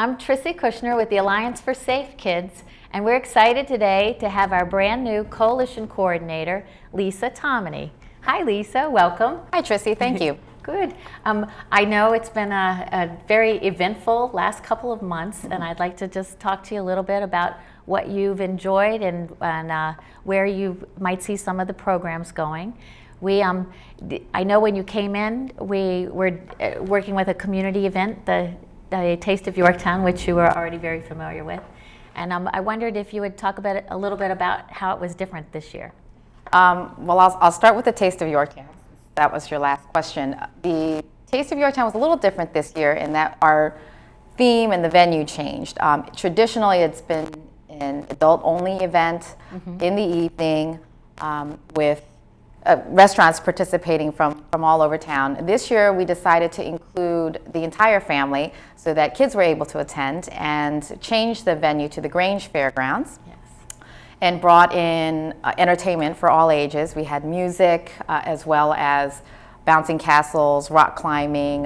I'm Trissy Kushner with the Alliance for Safe Kids, and we're excited today to have our brand new coalition coordinator, Lisa Tomeny. Hi, Lisa. Welcome. Hi, Trissy. Thank you. Good. I know it's been a very eventful last couple of months, and I'd like to just talk to you a little bit about what you've enjoyed and where you might see some of the programs going. I know when you came in, we were working with a community event, the Taste of Yorktown, which you were already very familiar with. And I wondered if you would talk a little bit about how it was different this year. Well, I'll start with the Taste of Yorktown. That was your last question. The Taste of Yorktown was a little different this year in that our theme and the venue changed. Traditionally, it's been an adult-only event in the evening with restaurants participating from all over town. This year we decided to include the entire family so that kids were able to attend and change the venue to the Grange Fairgrounds. Yes. And brought in entertainment for all ages. We had music as well as bouncing castles, rock climbing,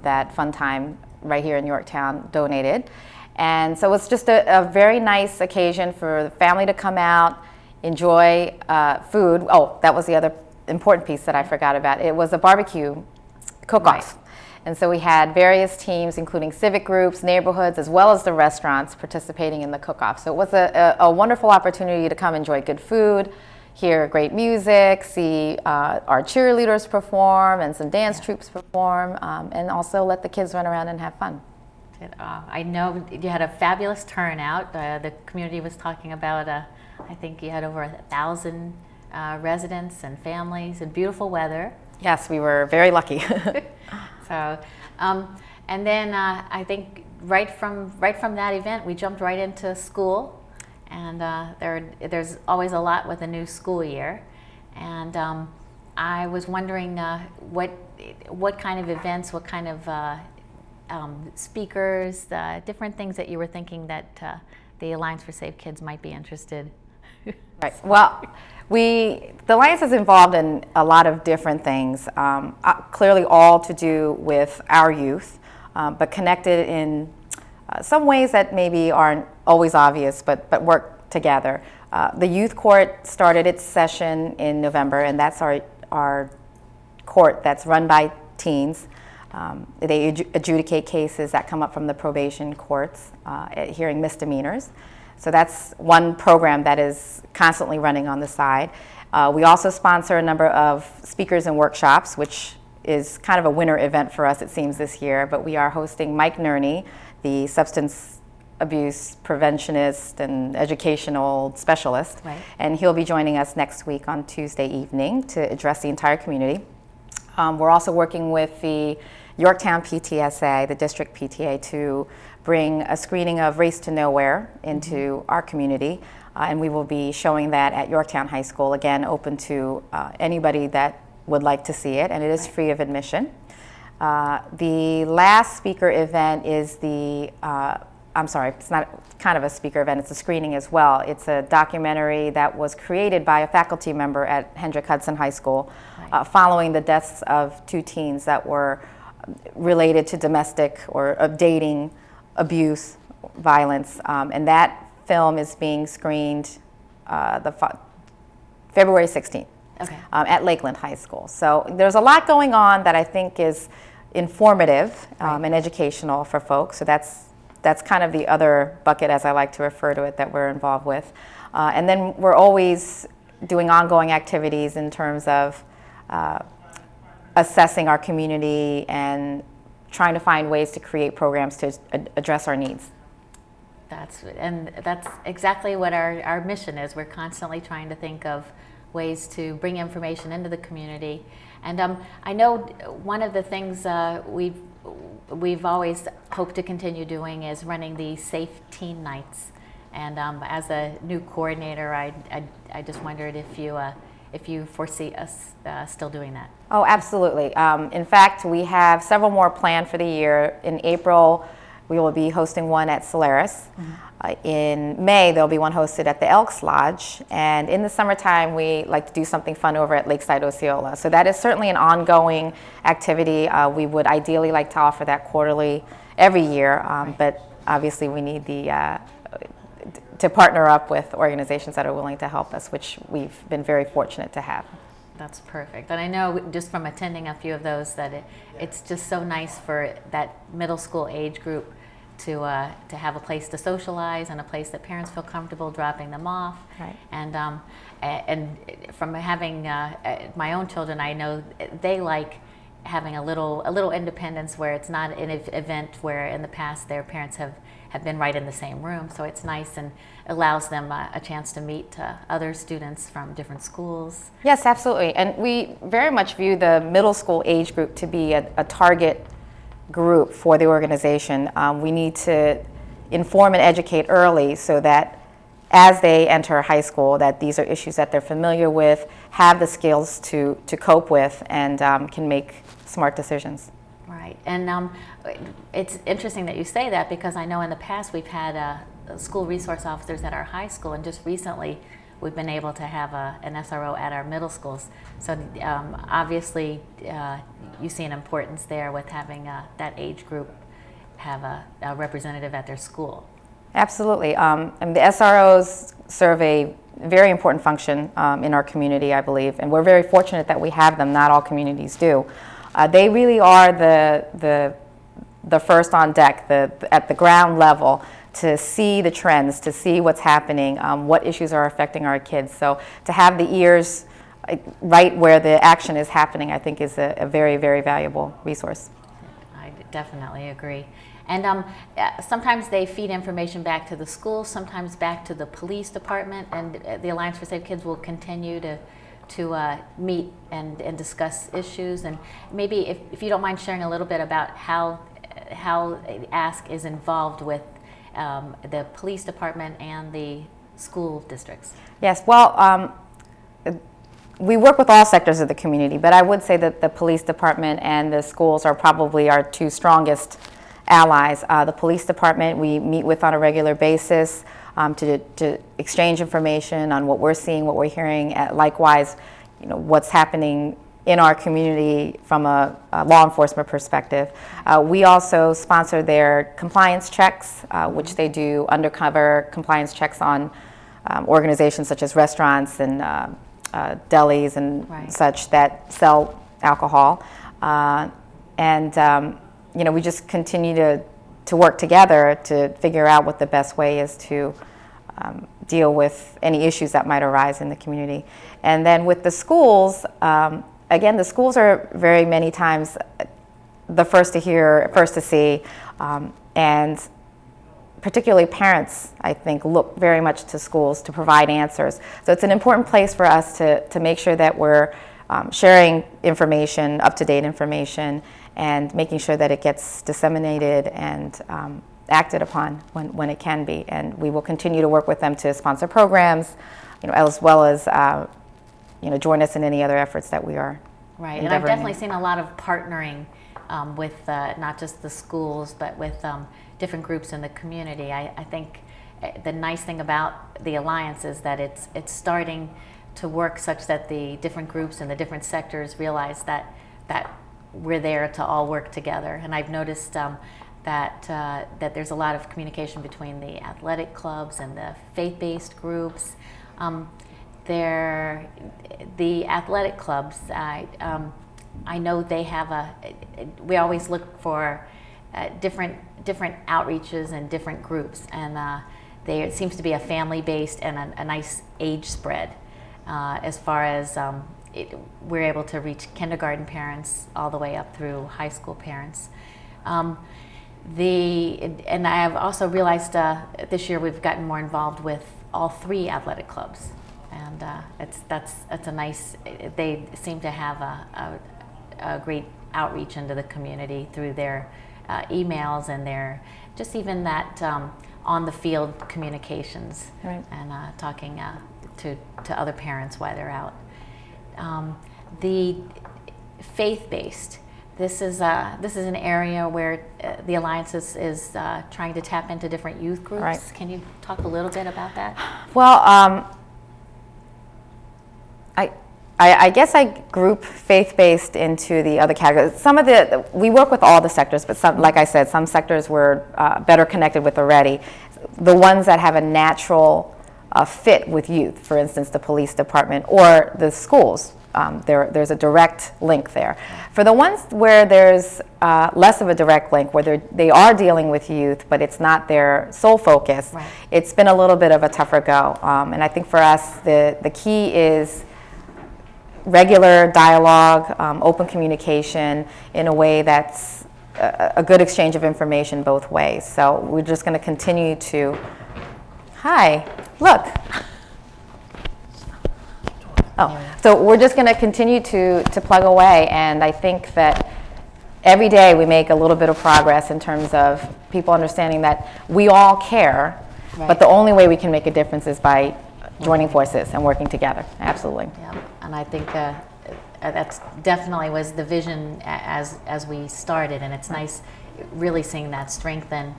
that Fun Time right here in Yorktown donated. And so it was just a very nice occasion for the family to come out, enjoy food. Oh, that was the other important piece that I forgot about. It was a barbecue cook-off. Right. And so we had various teams, including civic groups, neighborhoods, as well as the restaurants participating in the cook-off. So it was a wonderful opportunity to come enjoy good food, hear great music, see our cheerleaders perform and some dance troupes perform, and also let the kids run around and have fun. I know you had a fabulous turnout. The community was talking about, I think you had over 1,000 residents and families and beautiful weather. Yes, we were very lucky. So, and then I think right from that event, we jumped right into school, and there's always a lot with a new school year, and I was wondering what kind of events, what kind of speakers, different things that you were thinking that the Alliance for Safe Kids might be interested. Right. Well, the Alliance is involved in a lot of different things, clearly all to do with our youth, but connected in some ways that maybe aren't always obvious, but work together. The youth court started its session in November, and that's our court that's run by teens. They adjudicate cases that come up from the probation courts, hearing misdemeanors. So that's one program that is constantly running on the side. We also sponsor a number of speakers and workshops, which is kind of a winter event for us, it seems, this year. But we are hosting Mike Nerney, the substance abuse preventionist and educational specialist. Right. And he'll be joining us next week on Tuesday evening to address the entire community. We're also working with the Yorktown PTSA, the district PTA, to bring a screening of Race to Nowhere into our community, and we will be showing that at Yorktown High School, again open to anybody that would like to see it, and it is free of admission. The last speaker event is I'm sorry, it's not kind of a speaker event, it's a screening as well. It's a documentary that was created by a faculty member at Hendrick Hudson High School following the deaths of two teens that were related to domestic or dating abuse, violence, and that film is being screened February 16th at Lakeland High School. So there's a lot going on that I think is informative and educational for folks. So that's kind of the other bucket, as I like to refer to it, that we're involved with. And then we're always doing ongoing activities in terms of assessing our community and trying to find ways to create programs to address our needs. That's exactly what our mission is. We're constantly trying to think of ways to bring information into the community. And I know one of the things we've always hoped to continue doing is running the Safe Teen Nights. And as a new coordinator, I just wondered if you foresee us still doing that. Oh, absolutely. In fact, we have several more planned for the year. In April, we will be hosting one at Solaris. In May, there'll be one hosted at the Elks Lodge. And in the summertime, we like to do something fun over at Lakeside Osceola. So that is certainly an ongoing activity. We would ideally like to offer that quarterly every year, but obviously we need to partner up with organizations that are willing to help us, which we've been very fortunate to have. That's perfect. And I know just from attending a few of those that it's just so nice for that middle school age group to have a place to socialize and a place that parents feel comfortable dropping them off. Right. And from having my own children, I know they like having a little independence where it's not an event where in the past their parents have been right in the same room. So it's nice and allows them a chance to meet other students from different schools. Yes, absolutely. And we very much view the middle school age group to be a target group for the organization. We need to inform and educate early so that as they enter high school, that these are issues that they're familiar with, have the skills to cope with, and can make smart decisions. Right. And it's interesting that you say that, because I know in the past we've had school resource officers at our high school, and just recently we've been able to have an SRO at our middle schools. So obviously you see an importance there with having that age group have a representative at their school. Absolutely. And the SROs serve a very important function in our community, I believe, and we're very fortunate that we have them. Not all communities do. They really are the first on deck, at the ground level, to see the trends, to see what's happening, what issues are affecting our kids. So to have the ears right where the action is happening, I think is a very, very valuable resource. I definitely agree. And sometimes they feed information back to the school, sometimes back to the police department, and the Alliance for Safe Kids will continue to meet and discuss issues. And maybe if you don't mind sharing a little bit about how ASK is involved with the police department and the school districts. Yes, well, we work with all sectors of the community, but I would say that the police department and the schools are probably our two strongest allies. The police department we meet with on a regular basis to exchange information on what we're seeing, what we're hearing. Likewise, what's happening in our community from a law enforcement perspective. We also sponsor their compliance checks, which they do undercover compliance checks on organizations such as restaurants and delis and right. such that sell alcohol. We just continue to work together to figure out what the best way is to deal with any issues that might arise in the community. And then with the schools, again, the schools are very many times the first to hear, first to see, and particularly parents, I think, look very much to schools to provide answers. So it's an important place for us to make sure that we're sharing information, up-to-date information, and making sure that it gets disseminated and acted upon when it can be. And we will continue to work with them to sponsor programs, as well as join us in any other efforts that we are right. And I've definitely seen a lot of partnering with not just the schools, but with different groups in the community. I think the nice thing about the Alliance is that it's starting to work such that the different groups and the different sectors realize that we're there to all work together. And I've noticed that there's a lot of communication between the athletic clubs and the faith-based groups. The athletic clubs, I know they have we always look for different outreaches and different groups, and it seems to be a family-based and a nice age spread as far as we're able to reach kindergarten parents all the way up through high school parents. And I have also realized this year we've gotten more involved with all three athletic clubs, and that's a nice. They seem to have a great outreach into the community through their emails and their just even that on the field communications, right. And talking to other parents while they're out. The faith-based. This is an area where the Alliance is trying to tap into different youth groups. Right. Can you talk a little bit about that? Well, I guess I group faith-based into the other categories. We work with all the sectors, but some, like I said, some sectors we're better connected with already. The ones that have a natural fit with youth, for instance, the police department or the schools, there's a direct link there. For the ones where there's less of a direct link, where they are dealing with youth, but it's not their sole focus, right. It's been a little bit of a tougher go. And I think for us, the key is regular dialogue, open communication in a way that's a good exchange of information both ways. So we're just going to continue to, hi, look. Oh, so we're just going to continue to plug away, and I think that every day we make a little bit of progress in terms of people understanding that we all care, right. But the only way we can make a difference is by joining forces and working together. Absolutely. Yeah, and I think that's definitely was the vision as we started, and it's nice really seeing that strengthen.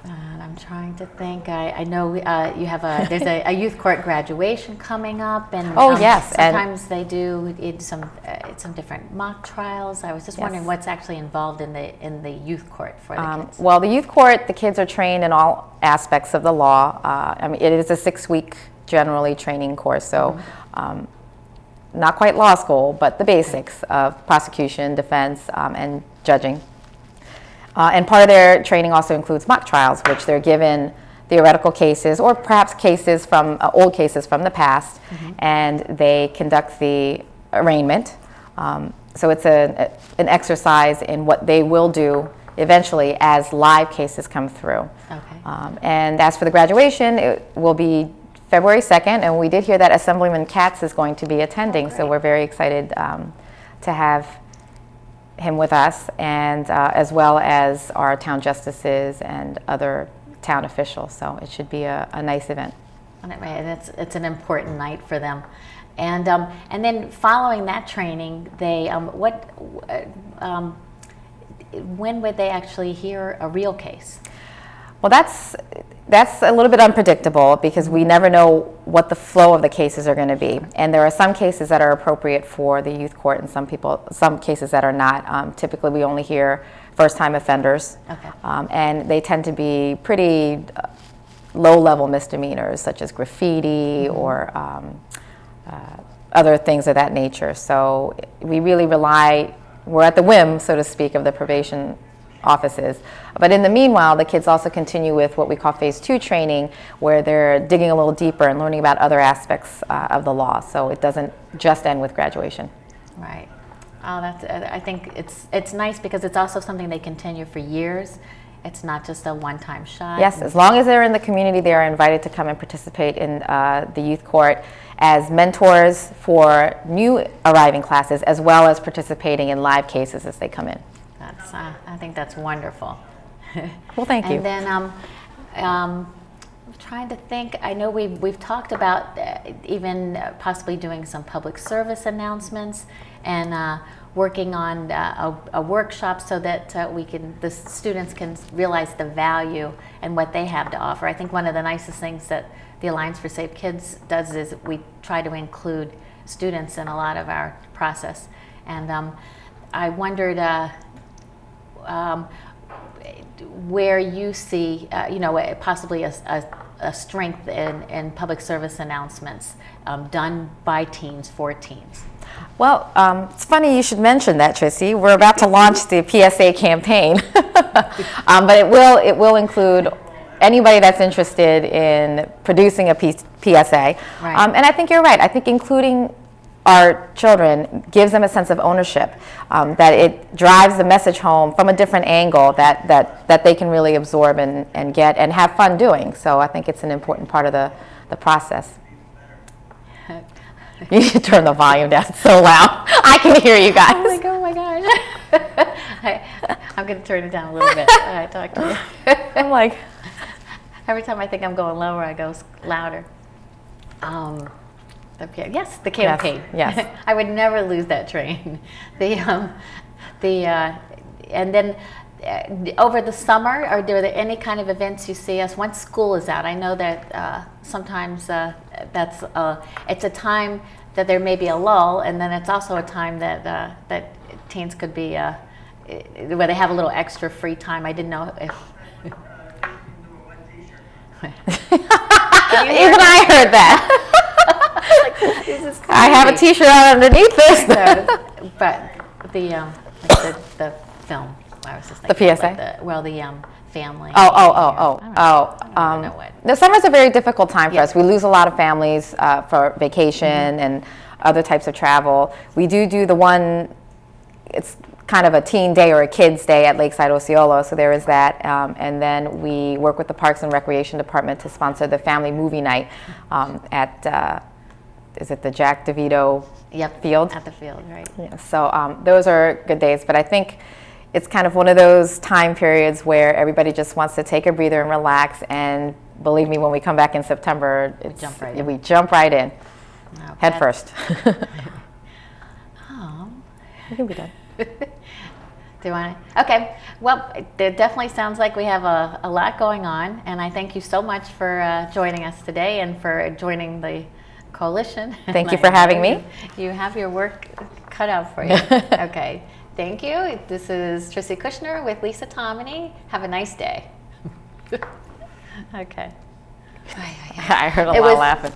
And I'm trying to think. I know you have there's a youth court graduation coming up, and yes, sometimes they do some different mock trials. I was just wondering what's actually involved in the youth court for the kids. Well, the youth court, the kids are trained in all aspects of the law. I mean, it is a 6-week generally training course, so not quite law school, but the basics of prosecution, defense, and judging. And part of their training also includes mock trials, which they're given theoretical cases or perhaps cases from old cases from the past, and they conduct the arraignment. So it's an exercise in what they will do eventually as live cases come through. Okay. And as for the graduation, it will be February 2nd, and we did hear that Assemblyman Katz is going to be attending, so we're very excited to have him with us, and as well as our town justices and other town officials. So it should be a nice event. And it's an important night for them. And then following that training, they when would they actually hear a real case? Well, that's a little bit unpredictable because we never know what the flow of the cases are going to be. And there are some cases that are appropriate for the youth court and some cases that are not. Typically, we only hear first-time offenders. Okay. And they tend to be pretty low-level misdemeanors such as graffiti or other things of that nature. So we really we're at the whim, so to speak, of the probation offices. But in the meanwhile, the kids also continue with what we call phase 2 training, where they're digging a little deeper and learning about other aspects of the law. So it doesn't just end with graduation. Right. Oh, I think it's nice because it's also something they continue for years. It's not just a one-time shot. Yes, as long as they're in the community, they are invited to come and participate in the youth court as mentors for new arriving classes, as well as participating in live cases as they come in. I think that's wonderful. Well, thank you. And then I'm trying to think. I know we've talked about even possibly doing some public service announcements and working on a workshop so that the students can realize the value and what they have to offer. I think one of the nicest things that the Alliance for Safe Kids does is we try to include students in a lot of our process. And I wondered where you see, possibly a strength in public service announcements done by teens for teens. Well, it's funny you should mention that, Tracy. We're about to launch the PSA campaign, but it will include anybody that's interested in producing a PSA. Right. And I think you're right. I think including our children gives them a sense of ownership, that it drives the message home from a different angle that they can really absorb and get and have fun doing. So I think it's an important part of the process. You should turn the volume down. It's so loud. I can hear you guys. Oh my gosh. I'm going to turn it down a little bit when I talk to you. I'm like, every time I think I'm going lower, I go louder. Yes, the campaign. Yes. I would never lose that train. And then over the summer, are there any kind of events you see us once school is out? I know that sometimes that's it's a time that there may be a lull, and then it's also a time that that teens could be where they have a little extra free time. I didn't know if. Even I heard that. Like, this is I have a T-shirt on underneath this. No, but the film. I was just thinking, The PSA? Like the family. Oh. I don't know what. The summer's a very difficult time for Yeah. us. We lose a lot of families for vacation and other types of travel. We do the one, it's kind of a teen day or a kids day at Lakeside Osceola, so there is that. And then we work with the Parks and Recreation Department to sponsor the family movie night at, is it the Jack DeVito field? At the field, right. Yeah, so those are good days, but I think it's kind of one of those time periods where everybody just wants to take a breather and relax, and believe me, when we come back in September, we jump right in, head first. Oh. We can be done. Do you want to? Okay. Well, it definitely sounds like we have a lot going on, and I thank you so much for joining us today and for joining the coalition. Thank you for having me. You have your work cut out for you. Okay. Thank you. This is Trissy Kushner with Lisa Tomeny. Have a nice day. Okay. I heard a lot laughing.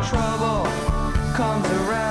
Trouble comes around.